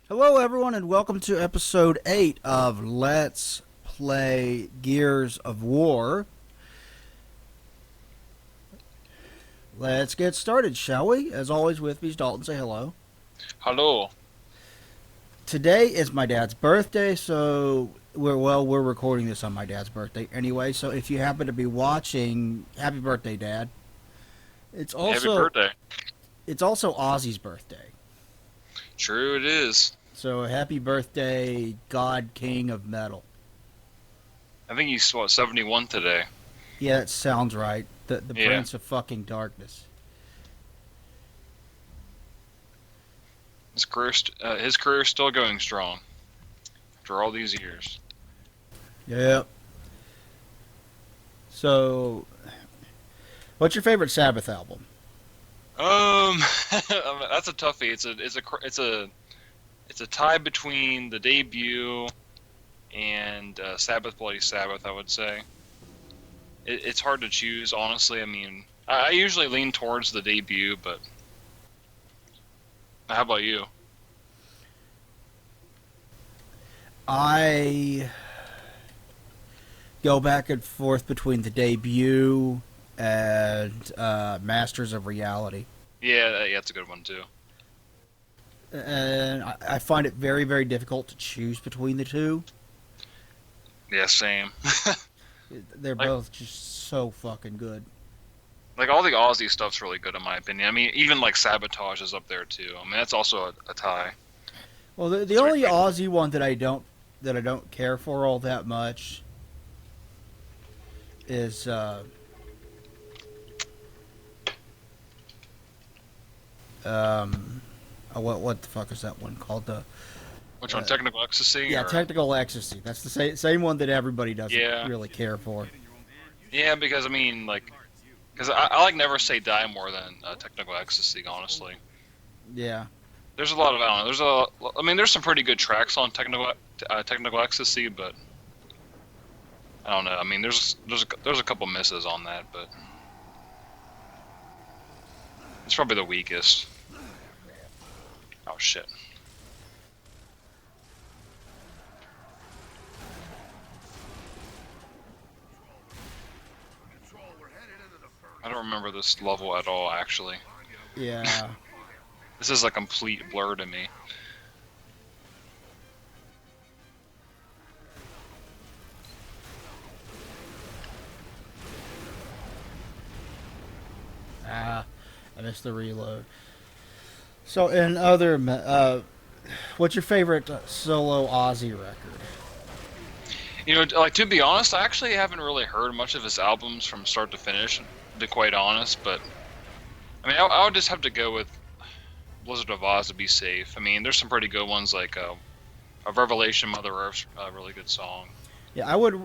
Hello, everyone, and welcome to episode 8 of Let's Play Gears of War. Let's get started, shall we? As always, with me is Dalton. Say hello. Hello. Today is my dad's birthday, so we're recording this on my dad's birthday anyway. So if you happen to be watching, happy birthday, Dad. It's Happy also birthday. it's also Ozzy's birthday. True it is. So happy birthday, God King of Metal. I think he's, 71 today? Yeah, that sounds right. The Yeah. Prince of fucking Darkness. His career's still going strong. After all these years. Yep. So, what's your favorite Sabbath album? That's a toughie. It's a tie between the debut and Sabbath Bloody Sabbath, I would say. It's hard to choose, honestly. I mean, I usually lean towards the debut, but how about you? I go back and forth between the debut and Masters of Reality. Yeah, that's a good one too. And I find it very, very difficult to choose between the two. Yeah, same. They're Like both just so fucking good. Like all the Aussie stuff's really good in my opinion. I mean, even like Sabotage is up there too. I mean, that's also a tie. Well, the It's only ridiculous. Aussie one that I don't care for all that much is um what the fuck is that one called? The Which one? uh, Technical Ecstasy Yeah, or Technical Ecstasy. That's the same one that everybody doesn't yeah, really care for. yeah. Because I mean, like, because I like Never Say Die more than Technical Ecstasy. Honestly, Yeah. there's a lot of I don't know. I mean, there's some pretty good tracks on Technical Ecstasy, but I don't know. I mean, there's a couple misses on that, but it's probably the weakest. Oh shit. I don't remember this level at all, actually. Yeah. This is a complete blur to me. Ah, I missed the reload. So, what's your favorite solo Ozzy record? You know, like to be honest, I actually haven't really heard much of his albums from start to finish, to be quite honest. But I mean, I would just have to go with Blizzard of Oz to be safe. I mean, there's some pretty good ones like a Revelation, Mother Earth's a really good song. Yeah, I would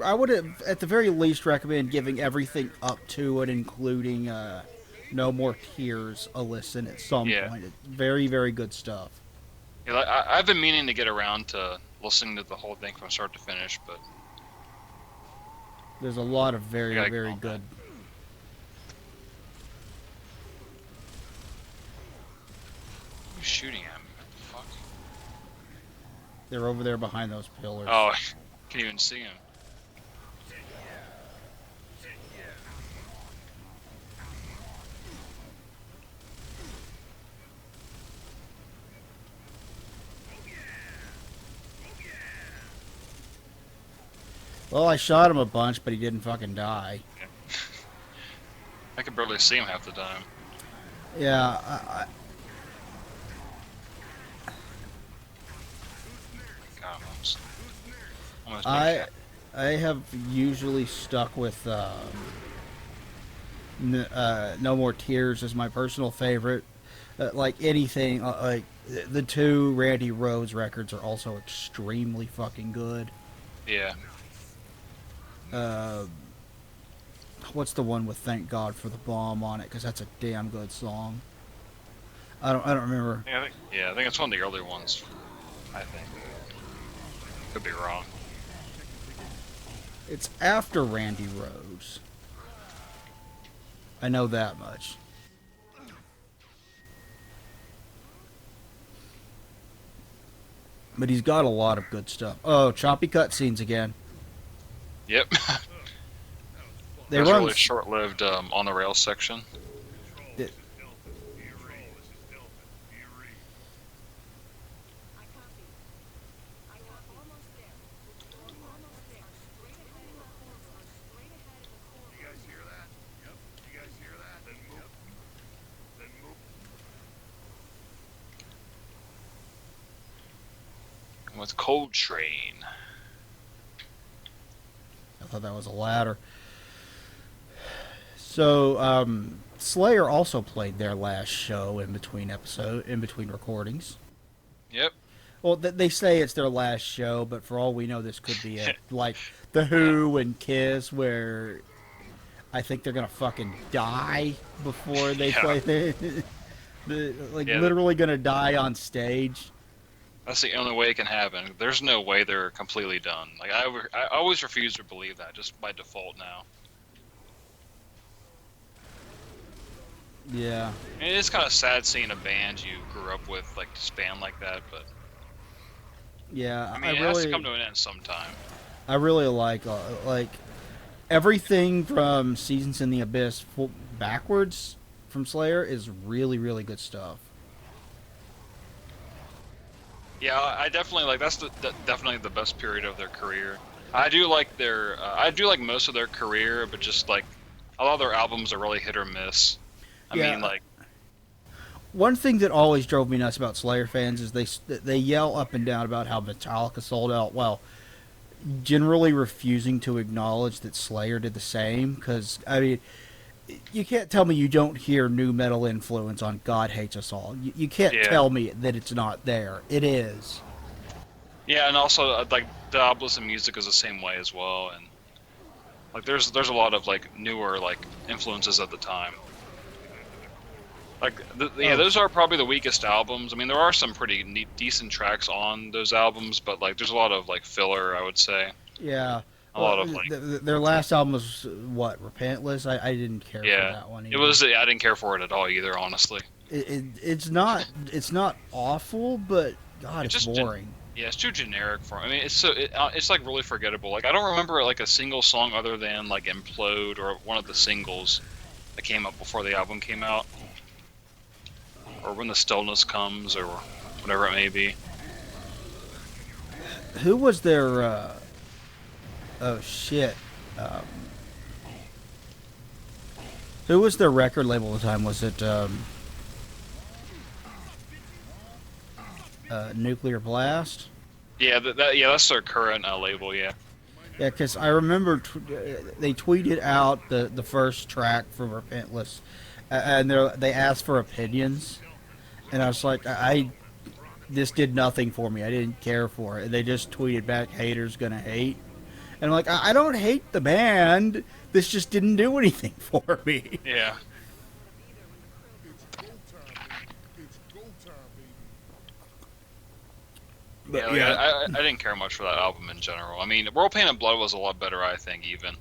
at the very least recommend giving everything up to it, including No More Tears, a listen at some Yeah, point. It's very, very good stuff. yeah. Like, I've been meaning to get around to listening to the whole thing from start to finish, but There's a lot of I very, gotta get very on that. good. Who's shooting at me? What the fuck? They're over there behind those pillars. Oh, can't even see him. Well, I shot him a bunch, but he didn't fucking die. Yeah. I can barely see him half the time. Yeah, God, almost made I I have usually stuck with No More Tears as my personal favorite. Like anything, like the two Randy Rhoads records are also extremely fucking good. yeah. Uh, what's the one with "Thank God for the Bomb" on it? Because that's a damn good song. I don't remember. I think it's one of the earlier ones. I think could be wrong. It's after Randy Rhoads. I know that much. But he's got a lot of good stuff. Oh, choppy cutscenes again. Yep. They There's a run. really short-lived on the rails section. It- With Cold Train. I thought that was a ladder. So, Slayer also played their last show in between recordings. Yep. Well, they say it's their last show, but for all we know, this could be it. Like the Who and Kiss, where I think they're gonna fucking die before they Yeah. play like Yeah. literally gonna die on stage. That's the only way it can happen. There's no way they're completely done. Like I always refuse to believe that, just by default now. Yeah, I mean, it's kind of sad seeing a band you grew up with like disband like that, but yeah. I mean, it has to come to an end sometime. I really like everything from Seasons in the Abyss backwards from Slayer is really really good stuff. Yeah, I definitely like definitely the best period of their career. I do like I do like most of their career, but just like a lot of their albums are really hit or miss. I Yeah. mean, like, One thing that always drove me nuts about Slayer fans is they yell up and down about how Metallica sold out. Well, generally refusing to acknowledge that Slayer did the same. Because I mean, you can't tell me you don't hear new metal influence on God Hates Us All. You can't Yeah. tell me that it's not there. It is. yeah, and also like the Obelisk music is the same way as well, and like there's a lot of like newer like influences at the time. Like, yeah, Oh. those are probably the weakest albums. I mean, there are some pretty decent tracks on those albums, but like, there's a lot of like filler, I would say. Yeah. A lot of like, Their last album was what, Repentless? I didn't care for yeah, that one. it Either. was. I didn't care for it at all either, honestly. It's not awful, but God, It it's just boring. Yeah, it's too generic for. I mean, it's like really forgettable. Like, I don't remember like a single song other than like Implode or one of the singles that came up before the album came out, or When the Stillness Comes, or whatever it may be. Who was their? Oh shit. Who was their record label at the time? Was it Nuclear Blast? Yeah, that's their current label. Yeah. Yeah, because I remember they tweeted out the first track from Repentless, and they asked for opinions, and I was like, this did nothing for me. I didn't care for it. And they just tweeted back, "Haters gonna hate," and I'm like, I don't hate the band. This just didn't do anything for me. Yeah. But, Yeah, I didn't care much for that album in general. I mean, World Pain and Blood was a lot better, I think, even.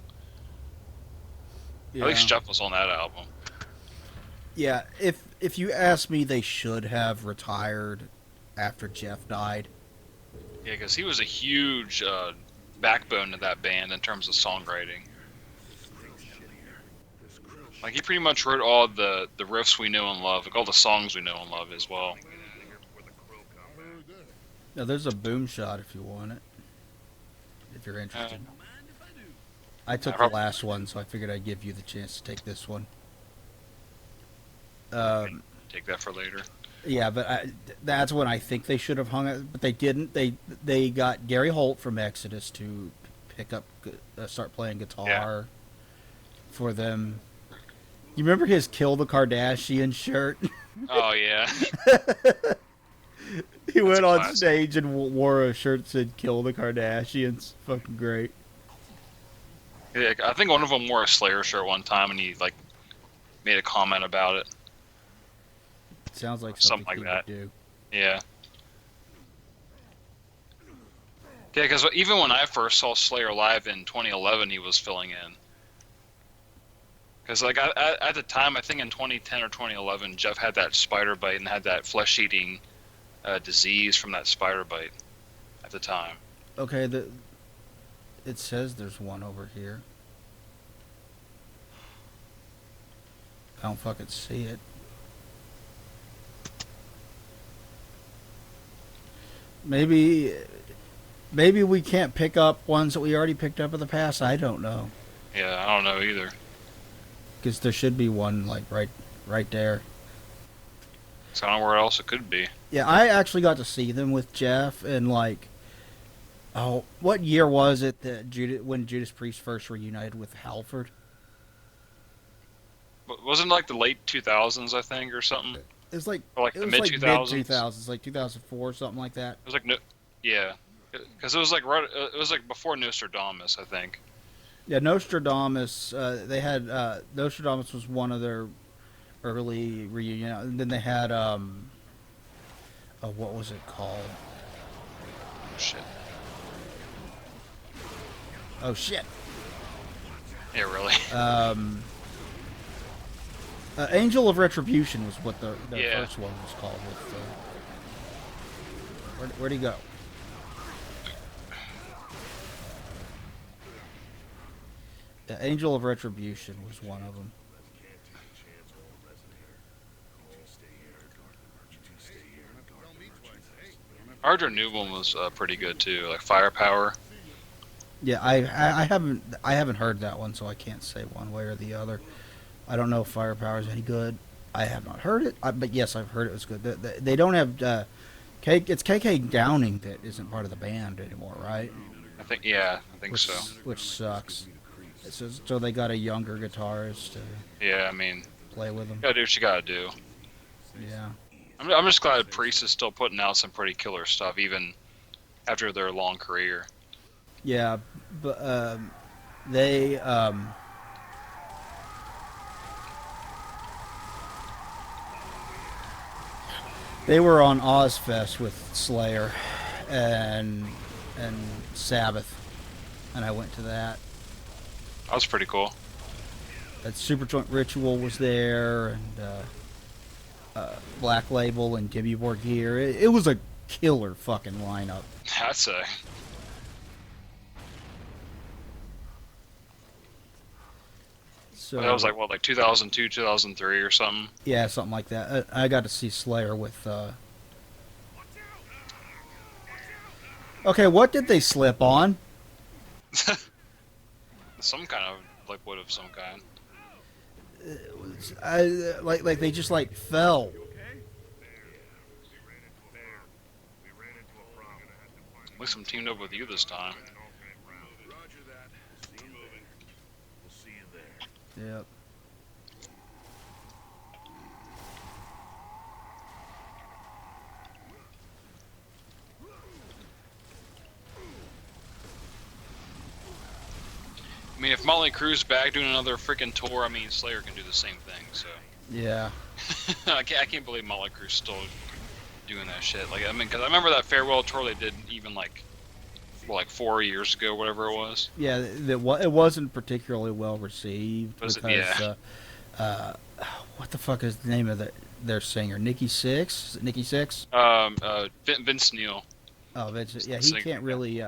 At least Jeff was on that album. Yeah, if you ask me, they should have retired after Jeff died. Yeah, because he was a huge backbone to that band in terms of songwriting. Like, he pretty much wrote all the riffs we know and love, like all the songs we know and love as well. Now, there's a boom shot if you want it, if you're interested. I took the last one, so I figured I'd give you the chance to take this one. Take that for later. Yeah, but that's when I think they should have hung it, but they didn't. They got Gary Holt from Exodus to pick up, start playing guitar for them. You remember his "Kill the Kardashian" shirt? Oh, yeah. He went on classic. stage and wore a shirt that said "Kill the Kardashians." Fucking great. Yeah, I think one of them wore a Slayer shirt one time, and he, like, made a comment about it. Sounds like Something something like he would do. Yeah. Yeah, because even when I first saw Slayer live in 2011, he was filling in. Because, like, at the time, I think in 2010 or 2011, Jeff had that spider bite and had that flesh-eating disease from that spider bite. at the time. Okay, it says there's one over here. I don't fucking see it. Maybe we can't pick up ones that we already picked up in the past. I don't know. Yeah, I don't know either. Because there should be one like right there. So I don't know where else it could be. Yeah, I actually got to see them with Jeff and like, oh, what year was it that when Judas Priest first reunited with Halford? Wasn't it like the late 2000s, I think, or something? It was like Or like it the was mid like 2000s. mid 2000s, like 2004, something like that. It was like no, yeah, because it was like right. It was like before Nostradamus, I think. Yeah, Nostradamus. They had Nostradamus was one of their early reunion, and then they had what was it called? Shit. Oh shit. Yeah, really. Angel of Retribution was what the Yeah. first one was called. With where'd he go? The Angel of Retribution was one of them. Our new one was pretty good too, like Firepower. Yeah, I haven't heard that one, so I can't say one way or the other. I don't know if Firepower is any good. I have not heard it, but yes, I've heard it was good. They don't have it's KK Downing that isn't part of the band anymore, right? I think, yeah, I think so. Which sucks. So they got a younger guitarist to Yeah, I mean, play with them. gotta do what you gotta do. Yeah. I'm just glad Priest is still putting out some pretty killer stuff, even after their long career. Yeah, but they they were on Ozfest with Slayer and Sabbath, and I went to that. That was pretty cool. That Superjoint Ritual was there, and Black Label and Dimmu Borgir. It was a killer fucking lineup. I'd say. So That was like, what, like 2002, 2003 or something? yeah, something like that. I got to see Slayer with. Okay, what did they slip on? Some kind of liquid of some kind. Like they just like fell. At least I'm teamed up with you this time. Yep. I mean, if Motley Crue's back doing another freaking tour, I mean, Slayer can do the same thing, so. Yeah. I can't believe Motley Crue's still doing that shit. Like, I mean, because I remember that farewell tour they did even like, well, like 4 years ago, whatever it was. Yeah, it wasn't particularly well received Was it? because Yeah. What the fuck is the name of their singer? Nikki Sixx? Is it Nikki Sixx? Vince Neil. Oh, Vince. Yeah, he Singer, can't really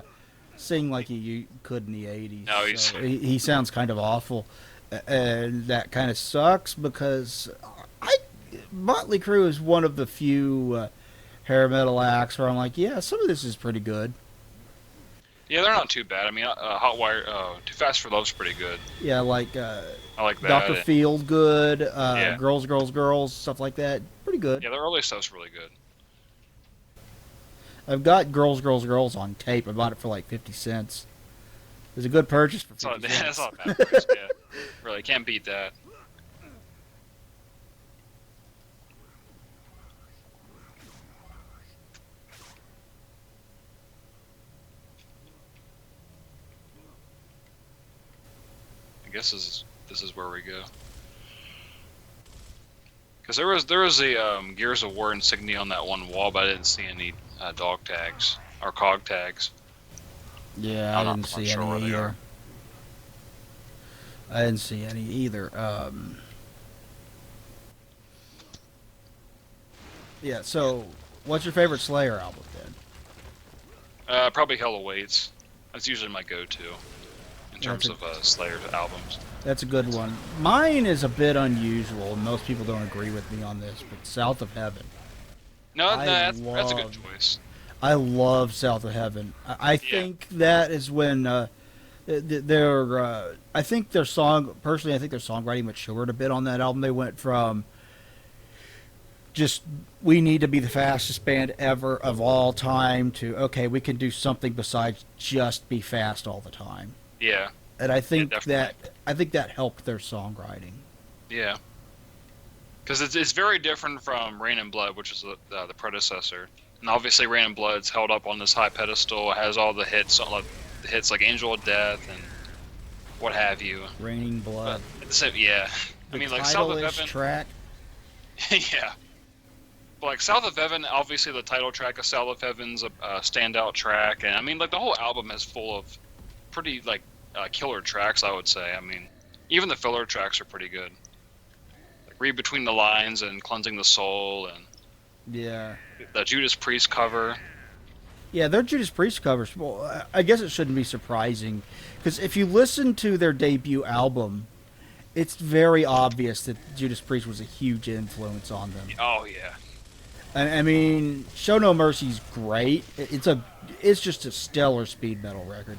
sing like he could in the 80s. No, he's- so he sounds kind of awful. And that kind of sucks because Motley Crue is one of the few hair metal acts where I'm like, yeah, some of this is pretty good. Yeah, they're not too bad. I mean, Hotwire, Too Fast for Love's pretty good. Yeah, like I like that. Dr. Field, good. Yeah. Girls, Girls, Girls, stuff like that. Pretty good. Yeah, their early stuff's really good. I've got Girls, Girls, Girls on tape. I bought it for like 50 cents. It was a good purchase for It's not, 50 that's cents. not a bad price, yeah. Really, can't beat that. I guess this is where we go. Because there was a Gears of War insignia on that one wall, but I didn't see any dog tags or cog tags. Yeah, I I'm not didn't see sure where any they either. are. I didn't see any either. Yeah, so what's your favorite Slayer album then? Probably Hell Awaits. That's usually my go-to in terms That's of Slayer albums. That's a good one. Mine is a bit unusual, and most people don't agree with me on this, but South of Heaven. No, I that's a good love choice. I love South of Heaven. I Yeah. think that is when their I think their song personally I think their songwriting matured a bit on that album. They went from just we need to be the fastest band ever of all time to okay, we can do something besides just be fast all the time. Yeah. And Definitely. I think that helped their songwriting. Yeah. Because it's very different from Rain and Blood, which is the predecessor. And obviously, Rain and Blood's held up on this high pedestal. It has all the hits, like Angel of Death and what have you. Raining But Blood. at the same, yeah, I The mean, like South of title-ish Heaven, track. yeah. But like South of Heaven, obviously the title track of South of Heaven's a standout track, and I mean, like the whole album is full of pretty like killer tracks. I would say. I mean, even the filler tracks are pretty good. Like Read Between the Lines and Cleansing the Soul and Yeah. the Judas Priest cover. Yeah, their Judas Priest covers. Well, I guess it shouldn't be surprising, because if you listen to their debut album, it's very obvious that Judas Priest was a huge influence on them. Oh yeah, I mean, Show No Mercy's great. It's just a stellar speed metal record,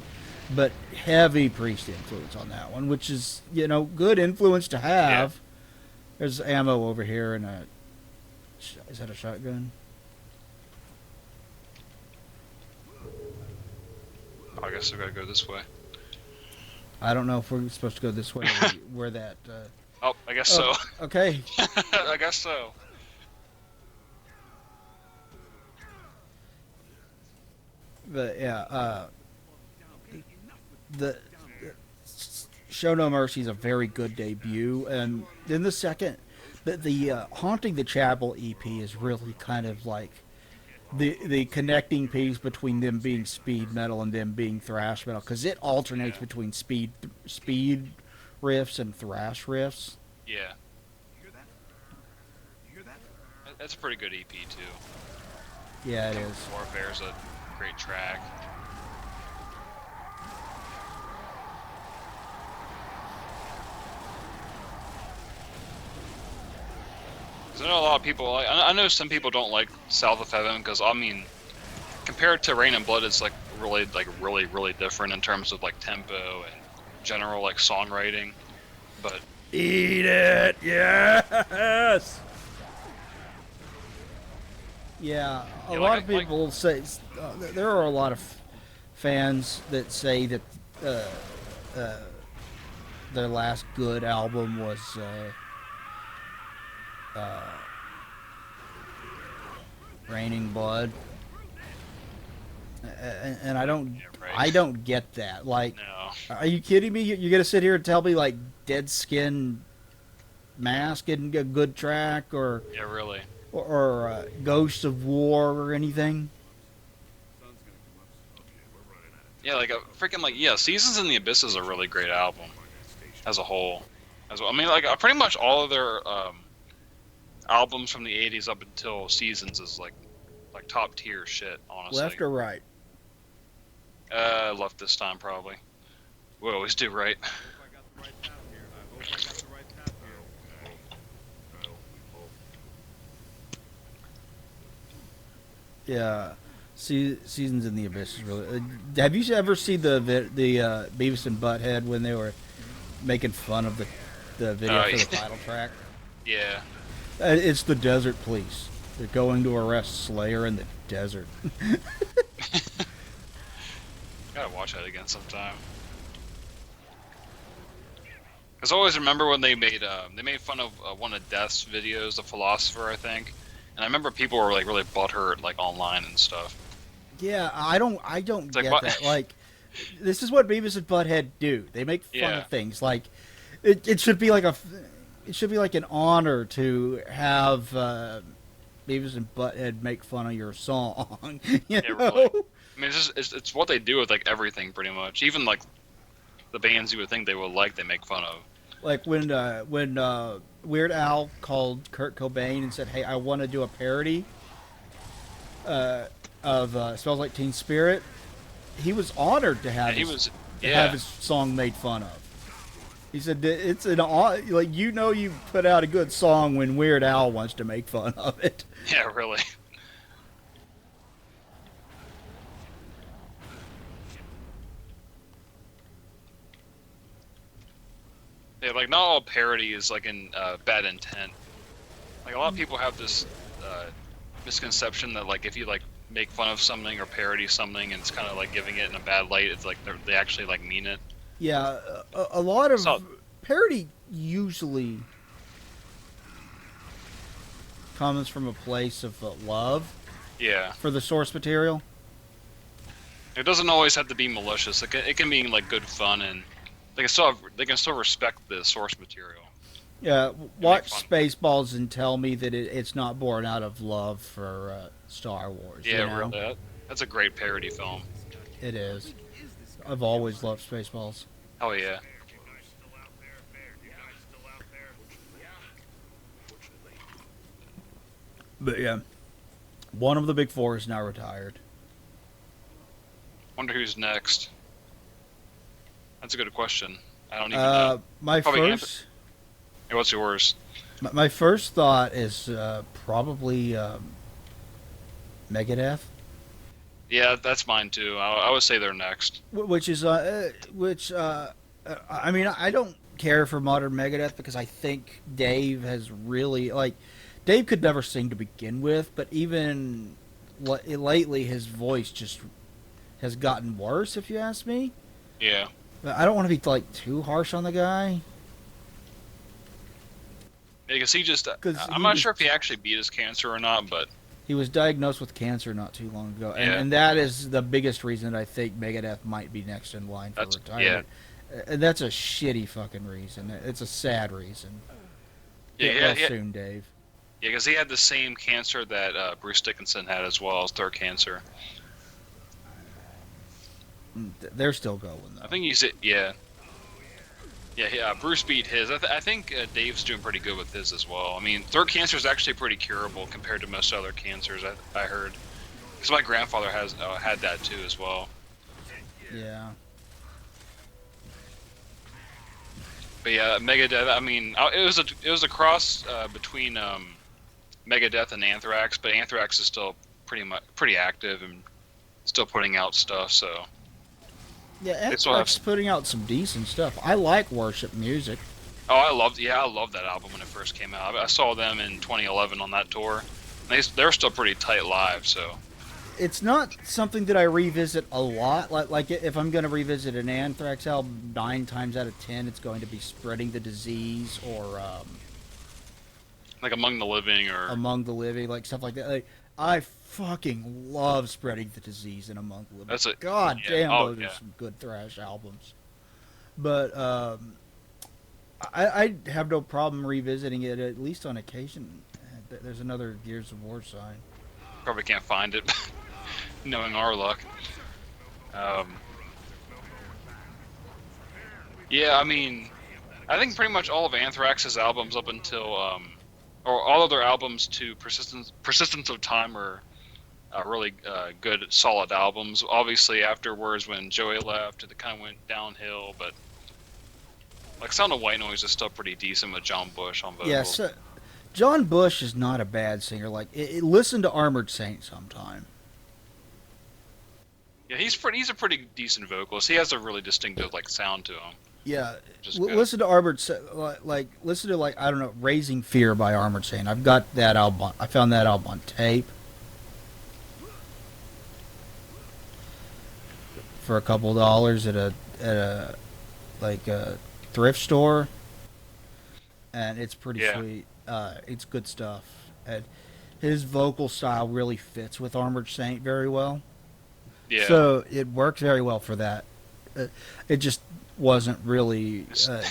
but heavy Priest influence on that one, which is good influence to have. There's ammo over here and is that a shotgun? I guess I gotta go this way. I don't know if we're supposed to go this way where that. Oh, I guess so. Okay. I guess so. But yeah, the Show No Mercy is a very good debut, and then the second, the Haunting the Chapel EP is really kind of like the connecting piece between them being speed metal and them being thrash metal, because it alternates between speed riffs and thrash riffs. Yeah. That's a pretty good EP too. Yeah, it is. Warfare's a great track. Because I know a lot of people. I know some people don't like South of Heaven because I mean, compared to Rain and Blood, it's like really different in terms of like tempo and general like songwriting. But Eat it, yes. Yeah, a Yeah, lot like of people say there are a lot of fans that say that uh, their last good album was Raining Blood, and Yeah, right. I don't get that. Like, No. are you kidding me? You're gonna sit here and tell me like Dead Skin Mask isn't a good track, or Yeah, really. Ghosts of War or anything? Yeah, like a freaking like yeah, Seasons in the Abyss is a really great album as a whole. As well, I mean, like pretty much all of their albums from the '80s up until Seasons is like top tier shit. Honestly, Left or right? left this time probably. We always do right. Yeah. Seasons in the Abyss is really. Have you ever seen the Beavis and Butthead when they were making fun of the video for the title track? Yeah. It's the Desert Police. They're going to arrest Slayer in the desert. Gotta watch that again sometime. Cause I always remember when they made fun of one of Death's videos, The Philosopher, I think, and I remember people were like really butthurt like online and stuff. Yeah, I don't like, get what? that. Like, this is what Beavis and Butthead do. They make fun Yeah. of things. Like, it should be like it should be like an honor to have Beavis and Butthead make fun of your song. you Yeah, know? really. I mean, it's what they do with like everything pretty much. Even like the bands you would think they would like, they make fun of. Like when Weird Al called Kurt Cobain and said, "Hey, I want to do a parody." of "Smells Like Teen Spirit," he was honored to have he his, was, to have yeah, his song made fun of. He said that it's an like you put out a good song when Weird Al wants to make fun of it. yeah, really. Yeah, like not all parody is like in bad intent. Like a lot of people have this uh, misconception that like if you like make fun of something or parody something and it's kind of like giving it in a bad light, it's like they actually like mean it. Yeah, a lot of So parody usually comes from a place of love yeah, for the source material. it doesn't always have to be malicious. It can be like good fun and they can still respect the source material. Yeah, And make watch fun. Spaceballs and tell me that it's not born out of love for Star Wars. Yeah, you know? really. That's a great parody film. It is. I've always loved Spaceballs. Oh yeah. But yeah, one of the big four is now retired. Wonder who's next. That's a good question. I don't even know. My Probably first, Hey, what's yours? my first thought is probably Megadeth, Yeah, that's mine too. I would say they're next. I mean, I don't care for modern Megadeth because I think Dave has really like Dave could never sing to begin with, but even lately his voice just has gotten worse. If you ask me, Yeah. but I don't want to be like too harsh on the guy Because he just, because I'm not sure if he actually beat his cancer or not, but he was diagnosed with cancer not too long ago, Yeah. and that is the biggest reason I think Megadeth might be next in line for That's- retirement. And that's a shitty fucking reason. It's a sad reason. yeah, Get yeah, well yeah, soon, Dave. yeah, because he had the same cancer that Bruce Dickinson had as well as throat cancer. They're still going though. I think he's, yeah. Yeah, Bruce beat his. I think Dave's doing pretty good with his as well. I mean, throat cancer is actually pretty curable compared to most other cancers, I heard. Because my grandfather has had that too as well. Yeah. But yeah, Megadeth. I mean, it was a cross between Megadeth and Anthrax, but Anthrax is still pretty active and still putting out stuff. So Yeah, They still have- Anthrax putting out some decent stuff. I like worship music. I loved that album when it first came out. I saw them in 2011 on that tour. They're still pretty tight live. So It's not something that I revisit a lot. Like if I'm going to revisit an Anthrax album, 9 times out of 10, it's going to be Spreading the Disease or like Among the Living or Among the Living, like stuff like that. Like, I fucking love Spreading the Disease and Among the Living. That's a- God yeah. damn, Oh, those yeah. are some good thrash albums. But I have no problem revisiting it at least on occasion. There's another Gears of War sign. probably can't find it, knowing our luck. Yeah, I mean, I think pretty much all of Anthrax's albums up until, or all of their albums to Persistence of Time are really good, solid albums. Obviously, afterwards when Joey left, it kind of went downhill, but like Sound of White Noise is still pretty decent with John Bush on vocals. Yes, John Bush is not a bad singer. Like, listen to Armored Saint sometime. Yeah, he's a pretty decent vocalist. He has a really distinctive like sound to him. Yeah, Just good. listen to Armored Saint. Listen to I don't know, Raising Fear by Armored Saint. I've got that album. I found that album on tape for a couple dollars at a thrift store, and it's pretty Yeah. sweet. It's good stuff. And his vocal style really fits with Armored Saint very well. Yeah. So it worked very well for that. It just wasn't really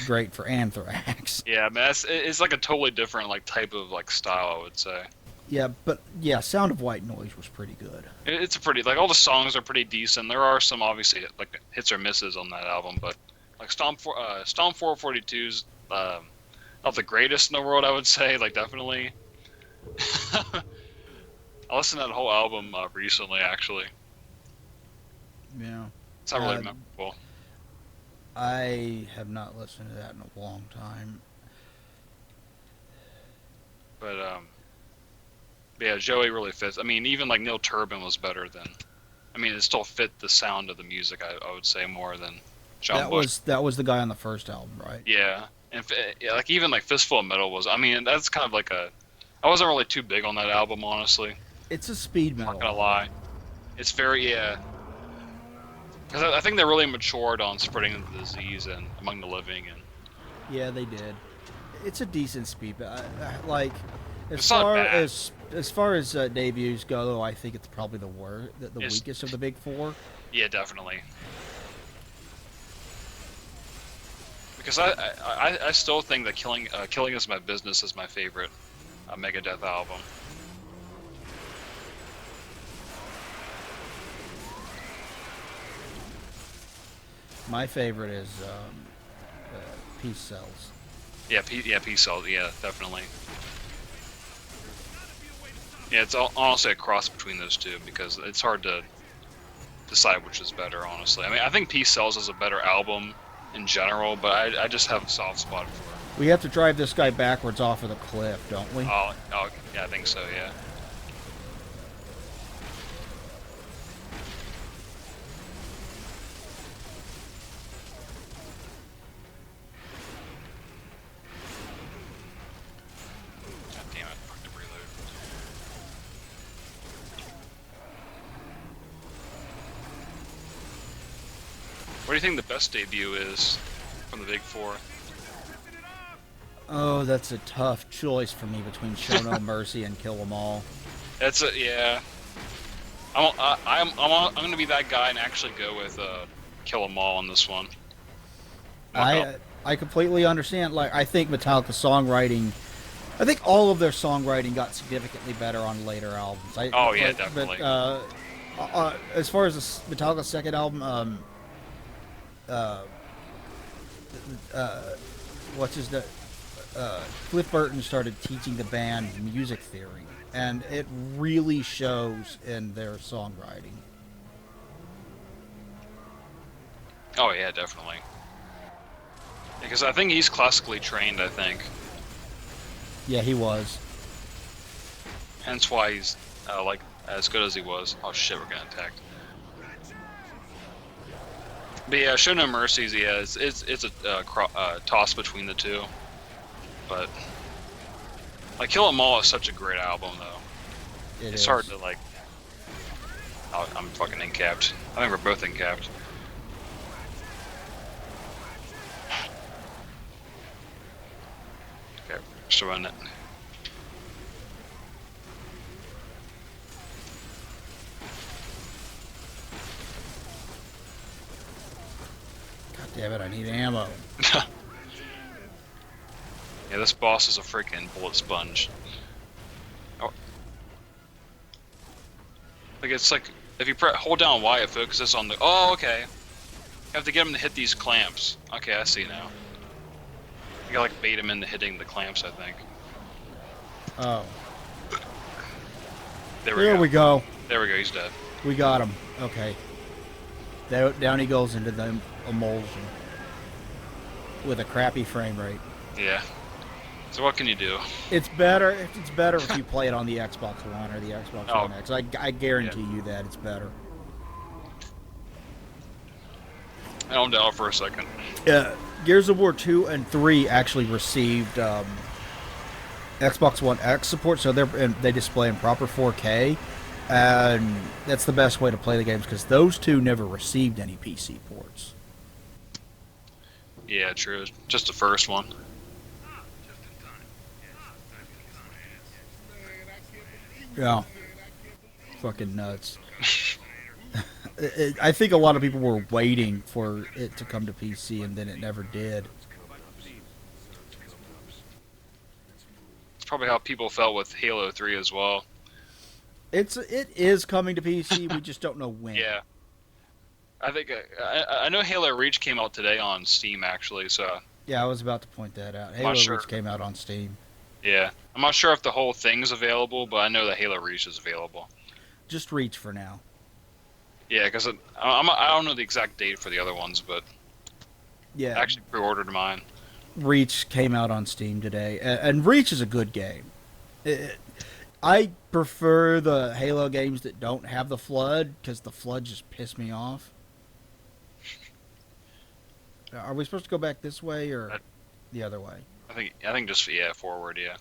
great for Anthrax. Yeah, man, it's like a totally different like type of like style, I would say. Yeah, but yeah, Sound of White Noise was pretty good. It's a pretty like all the songs are pretty decent. There are some obviously like hits or misses on that album, but like Stomp 442's not the greatest in the world, I would say. Like definitely. I listened to that whole album recently, actually. Yeah. It's not really Uh, memorable. I have not listened to that in a long time. But yeah, Joey really fits. I mean, even like Neil Turbin was better than. I mean, it still fit the sound of the music. I would say more than John Bush. That was the guy on the first album, right? Yeah, and yeah, like even like Fistful of Metal was. I mean, that's kind of like a. I wasn't really too big on that album, honestly. It's a speed I'm metal. not gonna lie. It's very yeah. Because I think they really matured on spreading the disease and among the living, and Yeah, they did. It's a decent speed, but like it's not bad. as far as debuts go, though, I think it's probably the worst, the It's weakest of the big four. yeah, definitely. Because I still think that Killing Is My Business is my favorite Megadeth album. My favorite is Peace Cells. Yeah, Peace Cells. Yeah, definitely. Yeah, it's honestly a cross between those two because it's hard to decide which is better. Honestly, I mean, I think Peace Cells is a better album in general, but I just have a soft spot for it. We have to drive this guy backwards off of the cliff, don't we? Oh, yeah, I think so. Yeah. God damn it! Fuck the reload. What do you think the best debut is from the Big Four? Oh, that's a tough choice for me between Show No Mercy and Kill 'Em All. That's a yeah. I'm gonna be that guy and actually go with Kill 'Em All on this one. I completely understand. Like, I think Metallica songwriting, I think all of their songwriting got significantly better on later albums. Oh yeah, definitely. But as far as Metallica's second album, uh, what's his name? Cliff Burton started teaching the band music theory, and it really shows in their songwriting. Oh yeah, definitely. Because I think he's classically trained. I think, Yeah, he was. hence why he's like as good as he was. Oh shit, we're getting attacked. But yeah, Show No Mercies. Yeah, it's a toss between the two. But like Kill 'Em All is such a great album, though. It's hard to like. Oh, I'm fucking incapped. I think we're both incapped. Okay, just run it. God damn it! I need ammo. Yeah, this boss is a freaking bullet sponge. Oh. Like it's like if you hold down Y, it focuses on the. Oh, okay. You have to get him to hit these clamps. Okay, I see now. You gotta like bait him into hitting the clamps, I think. Oh, There we there go. we go. There we go. He's dead. We got him. Okay. Down he goes into the emulsion with a crappy frame rate. Yeah. So what can you do? It's better. It's better if you play it on the Xbox One or the Xbox Oh. One X. I guarantee you that it's better. I don't doubt for a second. Gears of War 2 and 3 actually received Xbox One X support, so they display in proper 4K, and that's the best way to play the games because those two never received any PC ports. Yeah, true. Just the first one. Yeah. Fucking nuts. I think a lot of people were waiting for it to come to PC, and then it never did. It's probably how people felt with Halo 3 as well. It is coming to PC. We just don't know when. Yeah. I think I know Halo Reach came out today on Steam actually, so Yeah, I was about to point that out. Halo sure. Reach came out on Steam. Yeah, I'm not sure if the whole thing's available, but I know that Halo Reach is available. Just Reach for now. Yeah, because I don't know the exact date for the other ones, but I Yeah, actually pre-ordered mine. Reach came out on Steam today, and Reach is a good game. It, I prefer the Halo games that don't have the flood because the flood just pissed me off. Are we supposed to go back this way or I, the other way? I think just, yeah, forward, yeah.